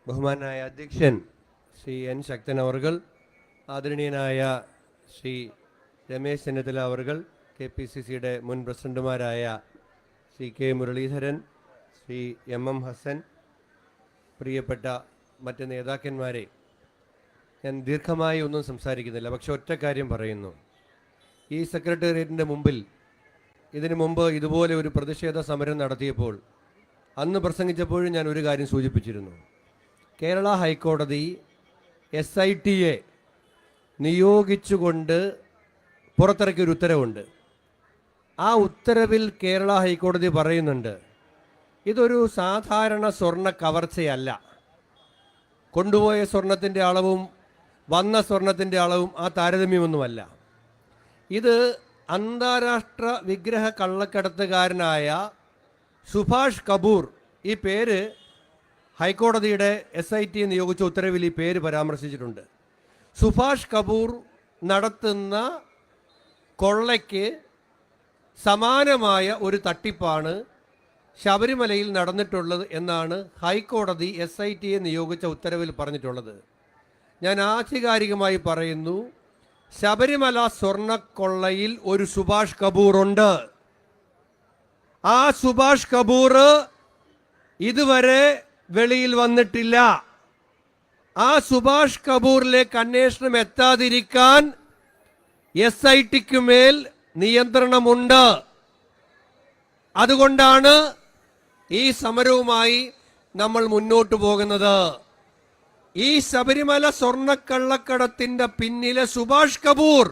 ബഹുമാനായ അധ്യക്ഷൻ ശ്രീ എൻ ശക്തൻ അവർകൾ, ആദരണീയനായ ശ്രീ രമേശ് ചെന്നിത്തല അവർകൾ, KPCCയുടെ മുൻ പ്രസിഡന്റുമാരായ ശ്രീ K മുരളീധരൻ, ശ്രീ MM ഹസൻ, പ്രിയപ്പെട്ട മറ്റ് നേതാക്കന്മാരെ, ഞാൻ ദീർഘമായി ഒന്നും സംസാരിക്കുന്നില്ല. പക്ഷെ ഒറ്റ കാര്യം പറയുന്നു. ഈ സെക്രട്ടേറിയറ്റിൻ്റെ മുമ്പിൽ ഇതിനു മുമ്പ് ഇതുപോലെ ഒരു പ്രതിഷേധ സമരം നടത്തിയപ്പോൾ അന്ന് പ്രസംഗിച്ചപ്പോഴും ഞാൻ ഒരു കാര്യം സൂചിപ്പിച്ചിരുന്നു. കേരള ഹൈക്കോടതി SITയെ നിയോഗിച്ചുകൊണ്ട് പുറത്തിറക്കിയൊരു ഉത്തരവുണ്ട്. ആ ഉത്തരവിൽ കേരള ഹൈക്കോടതി പറയുന്നുണ്ട്, ഇതൊരു സാധാരണ സ്വർണ്ണ കവർച്ചയല്ല. കൊണ്ടുപോയ സ്വർണത്തിൻ്റെ അളവും വന്ന സ്വർണത്തിൻ്റെ അളവും ആ താരതമ്യമൊന്നുമല്ല. ഇത് അന്താരാഷ്ട്ര വിഗ്രഹ കള്ളക്കടത്തുകാരനായ സുഭാഷ് കപൂർ, ഈ പേര് ഹൈക്കോടതിയുടെ SIT നിയോഗിച്ച ഉത്തരവിൽ ഈ പേര് പരാമർശിച്ചിട്ടുണ്ട്. സുഭാഷ് കപൂർ നടത്തുന്ന കൊള്ളയ്ക്ക് സമാനമായ ഒരു തട്ടിപ്പാണ് ശബരിമലയിൽ നടന്നിട്ടുള്ളത് എന്നാണ് ഹൈക്കോടതി SITയെ നിയോഗിച്ച ഉത്തരവിൽ പറഞ്ഞിട്ടുള്ളത്. ഞാൻ ആധികാരികമായി പറയുന്നു, ശബരിമല സ്വർണ്ണക്കൊള്ളയിൽ ഒരു സുഭാഷ് കപൂർ ഉണ്ട്. ആ സുഭാഷ് കപൂർ ഇതുവരെ വെളിയിൽ വന്നിട്ടില്ല. ആ സുഭാഷ് കപൂറിലേക്ക് അന്വേഷണം എത്താതിരിക്കാൻ SITക്ക് മേൽ നിയന്ത്രണമുണ്ട്. അതുകൊണ്ടാണ് ഈ സമരവുമായി നമ്മൾ മുന്നോട്ട് പോകുന്നത്. ഈ ശബരിമല സ്വർണ്ണക്കള്ളക്കടത്തിന്റെ പിന്നിലെ സുഭാഷ് കപൂർ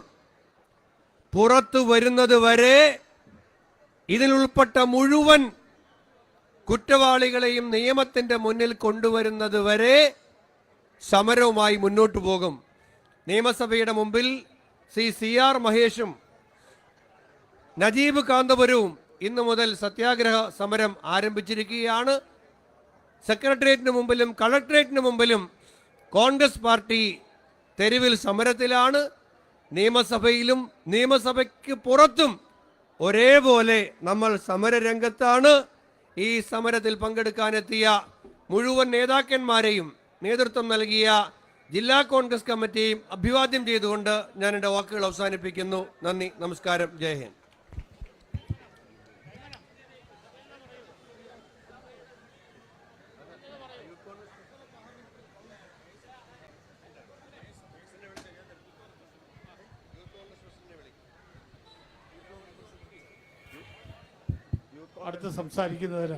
പുറത്തു വരുന്നത് വരെ ഇതിലുൾപ്പെട്ട മുഴുവൻ കുറ്റവാളികളെയും നിയമത്തിന്റെ മുന്നിൽ കൊണ്ടുവരുന്നത് വരെ സമരവുമായി മുന്നോട്ട് പോകും. നിയമസഭയുടെ മുമ്പിൽ ശ്രീ CR മഹേഷും നജീബ് കാന്തപുരവും ഇന്നു മുതൽ സത്യാഗ്രഹ സമരം ആരംഭിച്ചിരിക്കുകയാണ്. സെക്രട്ടേറിയറ്റിന് മുമ്പിലും കളക്ടറേറ്റിന് മുമ്പിലും കോൺഗ്രസ് പാർട്ടി തെരുവിൽ സമരത്തിലാണ്. നിയമസഭയിലും നിയമസഭയ്ക്ക് പുറത്തും ഒരേപോലെ നമ്മൾ സമരരംഗത്താണ്. ഈ സമരത്തിൽ പങ്കെടുക്കാനെത്തിയ മുഴുവൻ നേതാക്കന്മാരെയും നേതൃത്വം നൽകിയ ജില്ലാ കോൺഗ്രസ് കമ്മിറ്റിയും അഭിവാദ്യം ചെയ്തുകൊണ്ട് ഞാൻ എൻ്റെ വാക്കുകൾ അവസാനിപ്പിക്കുന്നു. നന്ദി, നമസ്കാരം, ജയ് ഹിന്ദ്. അടുത്ത് സംസാരിക്കുന്നതിന്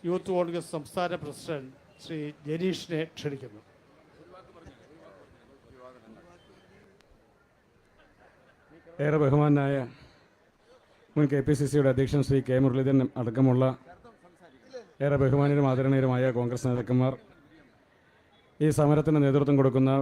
യൂത്ത് കോൺഗ്രസ് സംസ്ഥാന പ്രസിഡന്റ് ശ്രീ ജനീഷിനെ ക്ഷണിക്കുന്നു. ഏറെ ബഹുമാനായ മുൻ KPCCയുടെ അധ്യക്ഷൻ ശ്രീ K മുരളീധരൻ അടക്കമുള്ള ഏറെ ബഹുമാനീയരും ആദരണീയരുമായ കോൺഗ്രസ് നേതാക്കന്മാർ, ഈ സമരത്തിന് നേതൃത്വം കൊടുക്കുന്ന